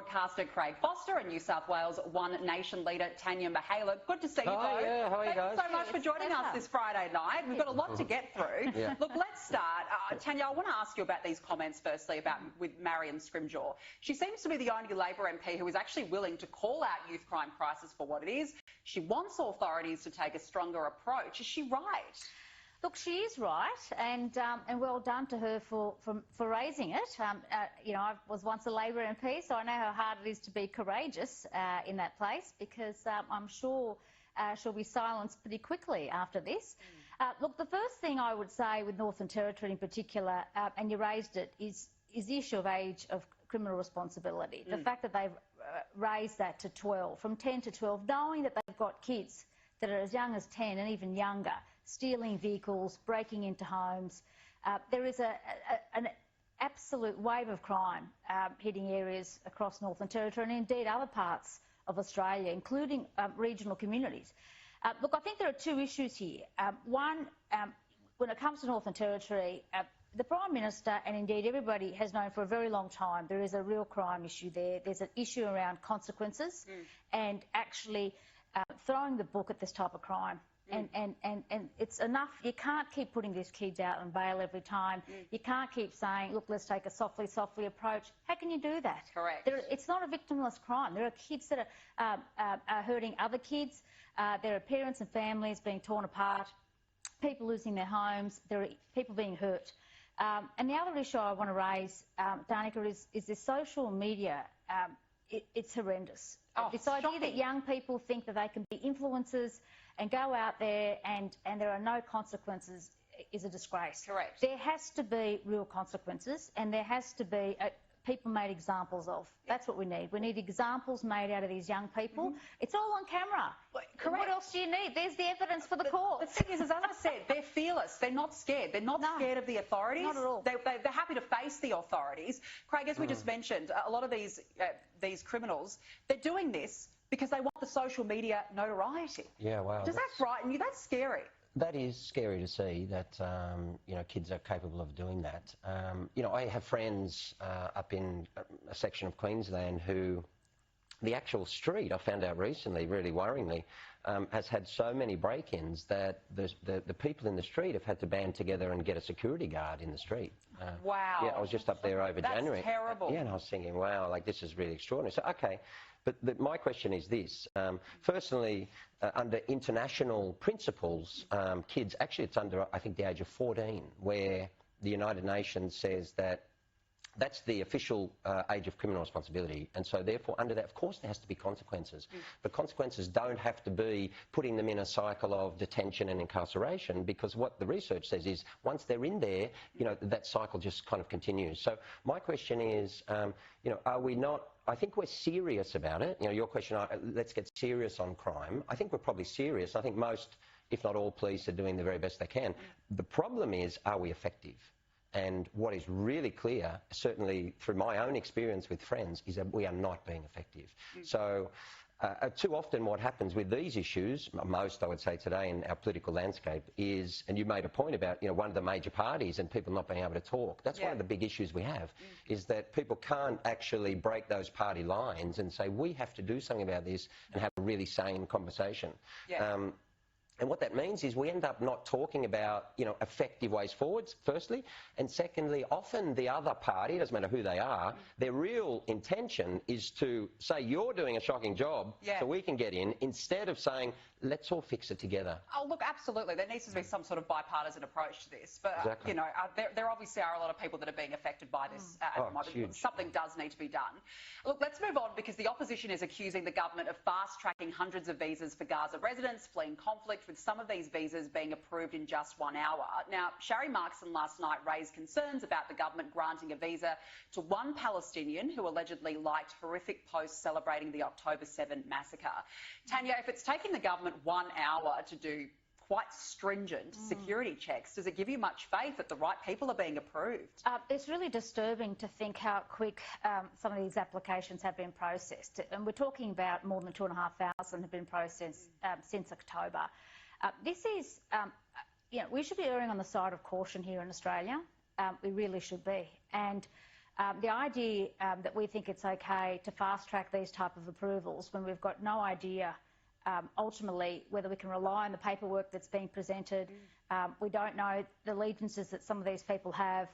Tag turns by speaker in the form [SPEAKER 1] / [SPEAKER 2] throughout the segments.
[SPEAKER 1] broadcaster Craig Foster and New South Wales One Nation Leader Tania Mihailuk. Good to see you both.
[SPEAKER 2] Yeah, how are you guys?
[SPEAKER 1] Thanks so much for joining us this Friday night. We've got a lot to get through. Look, let's start. Tania, I want to ask you about these comments firstly about with Marion Scrimgeour. She seems to be the only Labor MP who is actually willing to call out youth crime crisis for what it is. She wants authorities to take a stronger approach. Is she right?
[SPEAKER 3] Look, she is right, and well done to her for raising it. You know, I was once a Labor MP, so I know how hard it is to be courageous in that place, because I'm sure she'll be silenced pretty quickly after this. Look, the first thing I would say with Northern Territory in particular, and you raised it, is the issue of age of criminal responsibility. The fact that they've raised that to 12, from 10 to 12, knowing that they've got kids that are as young as 10 and even younger, stealing vehicles, breaking into homes. There is an absolute wave of crime hitting areas across Northern Territory and indeed other parts of Australia, including regional communities. Look, I think there are two issues here. One, when it comes to Northern Territory, the Prime Minister and indeed everybody has known for a very long time there is a real crime issue there. There's an issue around consequences and actually throwing the book at this type of crime. And it's enough. You can't keep putting these kids out on bail every time. You can't keep saying, look, let's take a softly approach. How can you do that?
[SPEAKER 1] Correct.
[SPEAKER 3] It's not a victimless crime. There are kids that are hurting other kids. There are parents and families being torn apart, people losing their homes. There are people being hurt. And the other issue I want to raise, Danica, is the social media. It's horrendous. This idea that young people think that they can be influencers and go out there and there are no consequences is a disgrace.
[SPEAKER 1] Correct.
[SPEAKER 3] There has to be real consequences and there has to be people made examples of. That's what we need. We need examples made out of these young people. It's all on camera.
[SPEAKER 1] Correct.
[SPEAKER 3] What else do you need? There's the evidence for the court.
[SPEAKER 1] The thing is, as I said, they're fearless. They're not scared. They're not scared of the authorities.
[SPEAKER 3] Not at all.
[SPEAKER 1] They're happy to face the authorities. Craig, as we just mentioned, a lot of these criminals, they're doing this because they want the social media notoriety.
[SPEAKER 2] Yeah, wow.
[SPEAKER 1] Does that frighten you? That's scary.
[SPEAKER 2] That is scary to see that, you know, kids are capable of doing that. You know, I have friends up in a section of Queensland who the actual street, I found out recently, really worryingly, has had so many break-ins that the people in the street have had to band together and get a security guard in the street.
[SPEAKER 1] Wow.
[SPEAKER 2] Yeah, I was just up there over January.
[SPEAKER 1] That's terrible.
[SPEAKER 2] Yeah, and I was thinking, wow, like this is really extraordinary. So, okay. But my question is this. Firstly, under international principles, kids, actually it's under, I think, the age of 14, where the United Nations says that that's the official age of criminal responsibility. And so, therefore, under that, of course, there has to be consequences. But consequences don't have to be putting them in a cycle of detention and incarceration, because what the research says is once they're in there, you know, that cycle just kind of continues. So my question is, you know, are we not... I think we're serious about it. You know, your question, let's get serious on crime. I think we're probably serious. I think most, if not all, police are doing the very best they can. The problem is, are we effective? And what is really clear, certainly through my own experience with friends, is that we are not being effective. So too often what happens with these issues, most I would say today in our political landscape, is, and you made a point about, you know, one of the major parties and people not being able to talk. That's one of the big issues we have, is that people can't actually break those party lines and say, we have to do something about this and have a really sane conversation. And what that means is we end up not talking about, you know, effective ways forwards, firstly. And secondly, often the other party, doesn't matter who they are, their real intention is to say, you're doing a shocking job so we can get in, instead of saying, let's all fix it together.
[SPEAKER 1] Oh, look, absolutely. There needs to be some sort of bipartisan approach to this. But, you know, there obviously are a lot of people that are being affected by this at the moment. Something does need to be done. Look, let's move on, because the opposition is accusing the government of fast-tracking hundreds of visas for Gaza residents fleeing conflict, with some of these visas being approved in just 1 hour. Now, Sharri Markson last night raised concerns about the government granting a visa to one Palestinian who allegedly liked horrific posts celebrating the October 7 massacre. Tania, if it's taking the government 1 hour to do quite stringent security checks, does it give you much faith that the right people are being approved?
[SPEAKER 3] It's really disturbing to think how quick some of these applications have been processed. And we're talking about more than 2,500 have been processed since October. This is, you know, we should be erring on the side of caution here in Australia. We really should be. And The idea that we think it's okay to fast-track these type of approvals when we've got no idea ultimately whether we can rely on the paperwork that's being presented. We don't know the allegiances that some of these people have.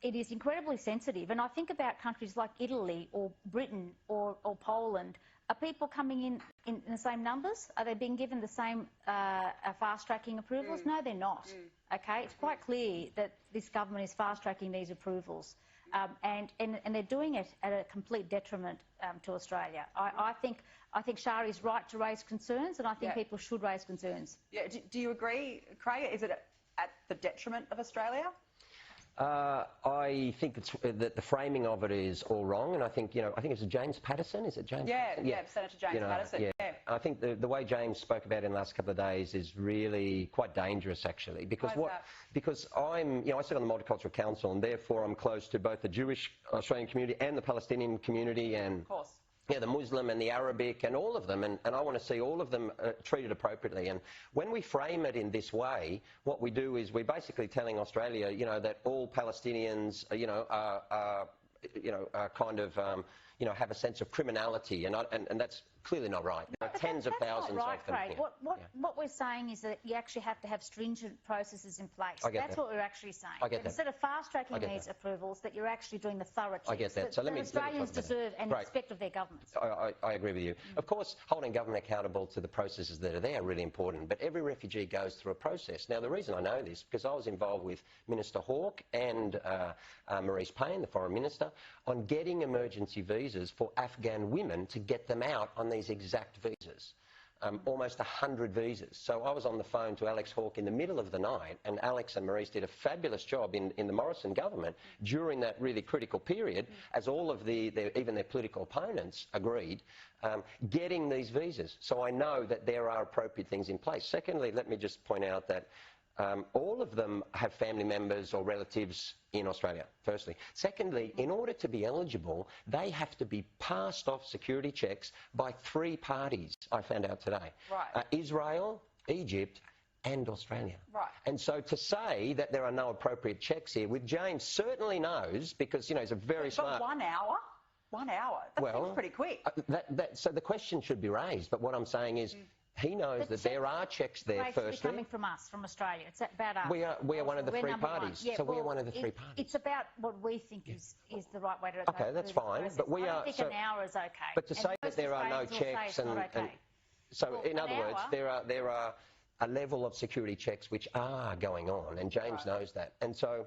[SPEAKER 3] It is incredibly sensitive. And I think about countries like Italy or Britain or Poland. Are people coming in the same numbers? Are they being given the same fast-tracking approvals? No, they're not. Okay, it's quite clear that this government is fast-tracking these approvals. And they're doing it at a complete detriment to Australia. I think Shari's right to raise concerns, and I think people should raise concerns.
[SPEAKER 1] Yeah. Do you agree, Craig? Is it at the detriment of Australia?
[SPEAKER 2] I think that the framing of it is all wrong, and I think it's James Paterson. Is it James? Patterson?
[SPEAKER 1] Yeah, Senator James Paterson.
[SPEAKER 2] Yeah. I think the way James spoke about it in the last couple of days is really quite dangerous, actually, because I sit on the Multicultural Council, and therefore I'm close to both the Jewish Australian community and the Palestinian community, and
[SPEAKER 1] of course.
[SPEAKER 2] Yeah, the Muslim and the Arabic and all of them, and I want to see all of them treated appropriately. And when we frame it in this way, what we do is we're basically telling Australia, that all Palestinians, have a sense of criminality, and that's clearly not right. There are tens of thousands of them.
[SPEAKER 3] Craig. What we're saying is that you actually have to have stringent processes in place. That's what we're actually saying.
[SPEAKER 2] I get that.
[SPEAKER 3] Instead of fast-tracking these approvals, that you're actually doing the thorough checks
[SPEAKER 2] I get that. So
[SPEAKER 3] that Australians deserve and expect of their governments.
[SPEAKER 2] I agree with you. Of course, holding government accountable to the processes that are there are really important, but every refugee goes through a process. Now, the reason I know this, because I was involved with Minister Hawke and Maurice Payne, the Foreign Minister, on getting emergency visas for Afghan women to get them out on these exact visas. Almost 100 visas. So I was on the phone to Alex Hawke in the middle of the night, and Alex and Maurice did a fabulous job in the Morrison government during that really critical period, as all of even their political opponents agreed, getting these visas. So I know that there are appropriate things in place. Secondly, let me just point out that all of them have family members or relatives in Australia, firstly. Secondly, in order to be eligible, they have to be passed off security checks by 3 parties, I found out today.
[SPEAKER 1] Right.
[SPEAKER 2] Israel, Egypt and Australia.
[SPEAKER 1] Right.
[SPEAKER 2] And so to say that there are no appropriate checks here, with James certainly knows, because, he's a very smart...
[SPEAKER 1] But 1 hour? 1 hour? That seems pretty quick.
[SPEAKER 2] So the question should be raised, but what I'm saying is... He knows that there are checks there, firstly.
[SPEAKER 3] Coming from us, from Australia. It's about us.
[SPEAKER 2] We are one of the 3 parties.
[SPEAKER 3] Yeah,
[SPEAKER 2] we are one of the 3 parties.
[SPEAKER 3] It's about what we think is the right way to go.
[SPEAKER 2] Okay, that's fine. But
[SPEAKER 3] I don't think an hour is okay.
[SPEAKER 2] But to say that there are no checks in other words, there are a level of security checks which are going on, and James knows that. And so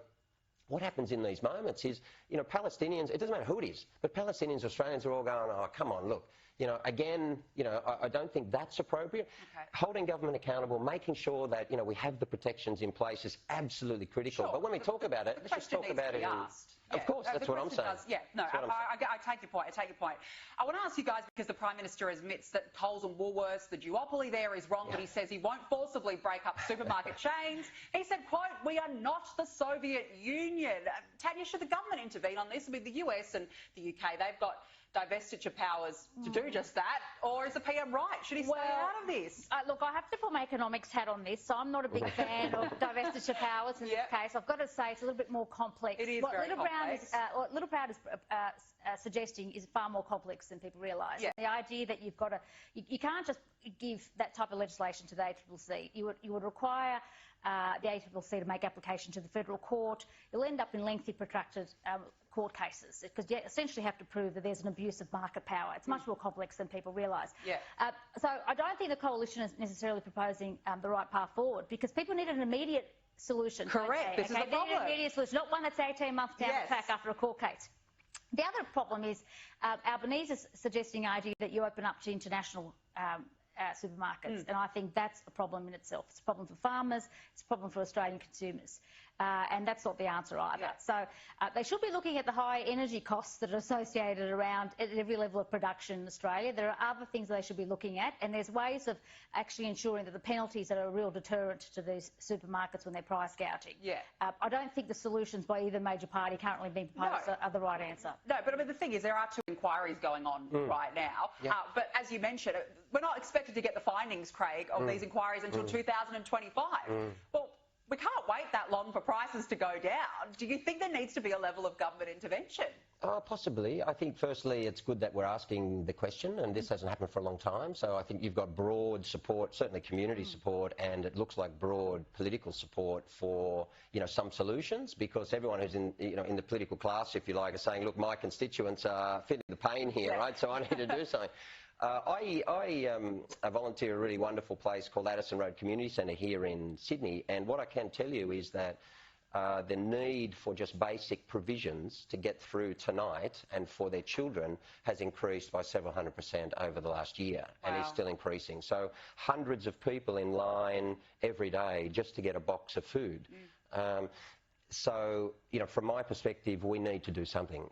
[SPEAKER 2] what happens in these moments is, Palestinians, it doesn't matter who it is, but Palestinians, Australians are all going, oh, come on, look. I don't think that's appropriate.
[SPEAKER 1] Okay.
[SPEAKER 2] Holding government accountable, making sure that, we have the protections in place is absolutely critical.
[SPEAKER 1] Sure.
[SPEAKER 2] But when we talk about it, let's just talk about it. Of course, that's what I'm saying.
[SPEAKER 1] I take your point. I want to ask you guys, because the Prime Minister admits that Coles and Woolworths, the duopoly there is wrong, but he says he won't forcibly break up supermarket chains. He said, quote, "We are not the Soviet Union." Tania, should the government intervene on this? I mean, the US and the UK, they've got divestiture powers to do just that, or is the PM right? Should he stay out of this?
[SPEAKER 3] Look, I have to put my economics hat on this, so I'm not a big fan of divestiture powers in this case. I've got to say it's a little bit more complex.
[SPEAKER 1] It is very complex.
[SPEAKER 3] What Littleproud is suggesting is far more complex than people realise.
[SPEAKER 1] Yeah.
[SPEAKER 3] The idea that you've got to, you can't just give that type of legislation to the ACCC. You would require the ACCC to make application to the federal court. You'll end up in lengthy, protracted court cases, because you essentially have to prove that there's an abuse of market power. It's much more complex than people realise.
[SPEAKER 1] Yeah.
[SPEAKER 3] So I don't think the coalition is necessarily proposing the right path forward, because people need an immediate solution.
[SPEAKER 1] Correct. This is the problem.
[SPEAKER 3] They need an immediate solution, not one that's 18 months down the track after a court case. The other problem is Albanese is suggesting an idea that you open up to international supermarkets, and I think that's a problem in itself. It's a problem for farmers, it's a problem for Australian consumers, and that's not the answer either.
[SPEAKER 1] Yeah.
[SPEAKER 3] So they should be looking at the high energy costs that are associated around at every level of production in Australia. There are other things that they should be looking at, and there's ways of actually ensuring that the penalties are a real deterrent to these supermarkets when they're price gouging.
[SPEAKER 1] Yeah.
[SPEAKER 3] I don't think the solutions by either major party currently being proposed are the right answer.
[SPEAKER 1] No, but I mean, the thing is, there are 2 inquiries going on right now. Yeah. But as you mentioned, we're not expected to get the findings, Craig, of these inquiries until 2025. Well, we can't wait that long for prices to go down. Do you think there needs to be a level of government intervention?
[SPEAKER 2] Possibly. I think, firstly, it's good that we're asking the question, and this hasn't happened for a long time. So I think you've got broad support, certainly community support, and it looks like broad political support for, some solutions, because everyone who's in, in the political class, if you like, is saying, look, my constituents are feeling the pain here, right? So I need to do something. I volunteer at a really wonderful place called Addison Road Community Centre here in Sydney, and what I can tell you is that the need for just basic provisions to get through tonight and for their children has increased by several %, over the last year, and is still increasing. So hundreds of people in line every day just to get a box of food. So, from my perspective, we need to do something.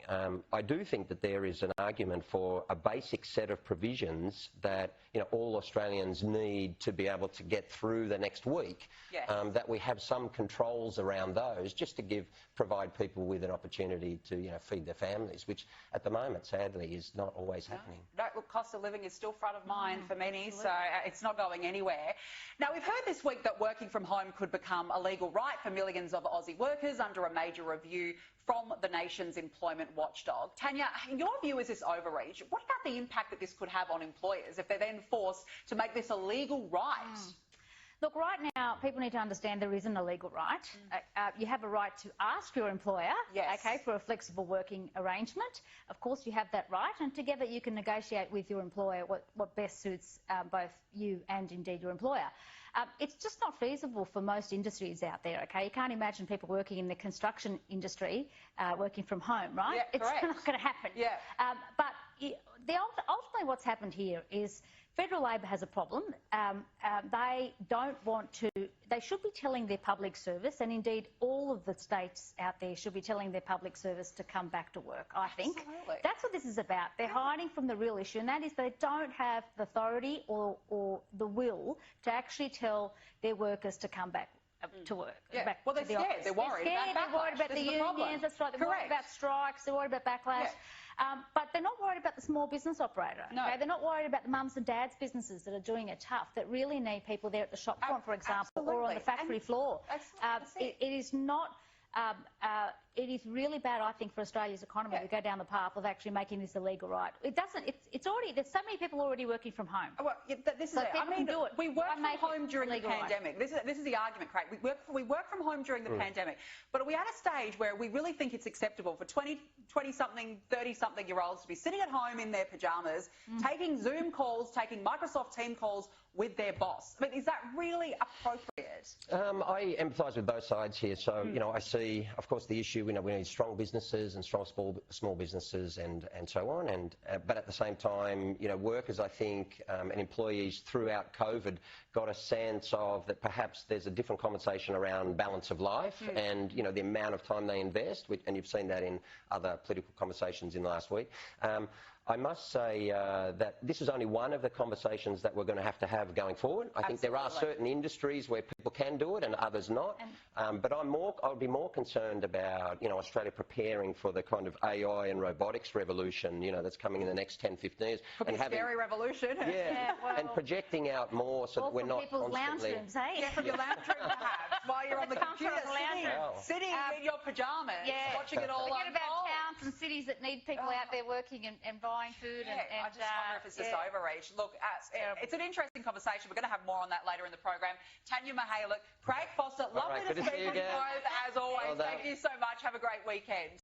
[SPEAKER 2] I do think that there is an argument for a basic set of provisions that, all Australians need to be able to get through the next week, that we have some controls around those just to provide people with an opportunity to, feed their families, which at the moment, sadly, is not always happening.
[SPEAKER 1] No, look, cost of living is still front of mind for many, so it's not going anywhere. Now, we've heard this week that working from home could become a legal right for millions of Aussie workers under a major review from the nation's employment watchdog. Tania, in your view, is this overreach? What about the impact that this could have on employers if they're then forced to make this a legal right?
[SPEAKER 3] Look, right now, people need to understand there isn't a legal right. You have a right to ask your employer, for a flexible working arrangement. Of course, you have that right, and together you can negotiate with your employer what best suits both you and indeed your employer. It's just not feasible for most industries out there, okay? You can't imagine people working in the construction industry working from home, right?
[SPEAKER 1] Yeah,
[SPEAKER 3] it's not going to happen.
[SPEAKER 1] Yeah.
[SPEAKER 3] But ultimately what's happened here is Federal Labor has a problem. They don't want to... They should be telling their public service, and indeed all of the states out there should be telling their public service to come back to work, I think.
[SPEAKER 1] Absolutely.
[SPEAKER 3] That's what this is about. They're hiding from the real issue, and that is they don't have the authority or the will to actually tell their workers to come back to work. Back
[SPEAKER 1] well, they're
[SPEAKER 3] to the
[SPEAKER 1] scared.
[SPEAKER 3] Office.
[SPEAKER 1] They're worried about backlash.
[SPEAKER 3] They're worried about the unions. That's right. They're worried about strikes. They're worried about backlash. But they're not worried about the small business operator.
[SPEAKER 1] No.
[SPEAKER 3] Okay? They're not worried about the mums and dads businesses that are doing it tough, that really need people there at the shop front, for example, or on the factory floor. It is not... it is really bad, I think, for Australia's economy to go down the path of actually making this a legal right. It doesn't. It's already... There's so many people already working from home.
[SPEAKER 1] Well, this is it. I mean, we work from home during the pandemic. Right. This is the argument, Craig. We work from home during the pandemic, but are we at a stage where we really think it's acceptable for 20-something, 30-something-year-olds to be sitting at home in their pyjamas, taking Zoom calls, taking Microsoft Team calls with their boss? I mean, is that really appropriate?
[SPEAKER 2] I empathise with both sides here. So, I see, of course, the issue. We need strong businesses and strong small businesses and so on. And but at the same time, workers, I think, and employees throughout COVID got a sense of that perhaps there's a different conversation around balance of life and, the amount of time they invest, and you've seen that in other political conversations in the last week. I must say that this is only one of the conversations that we're going to have going forward. I think there are certain industries where people can do it and others not. But I'll be more concerned about, Australia preparing for the kind of AI and robotics revolution, that's coming in the next 10, 15 years.
[SPEAKER 1] And having scary revolution.
[SPEAKER 2] And projecting out more so that we're not
[SPEAKER 3] people's
[SPEAKER 2] constantly...
[SPEAKER 3] lounge rooms, eh?
[SPEAKER 1] From your lounge room, perhaps, while you're on the computer, sitting in your pyjamas, watching it all unfold.
[SPEAKER 3] Forget about towns and cities that need people out there working and buying food.
[SPEAKER 1] I just wonder if it's just overreach. Look, it's an interesting conversation. We're going to have more on that later in the program. Tania Mihailuk, Craig Foster, lovely to speak to you both, as always. Thank you so much. Have a great weekend.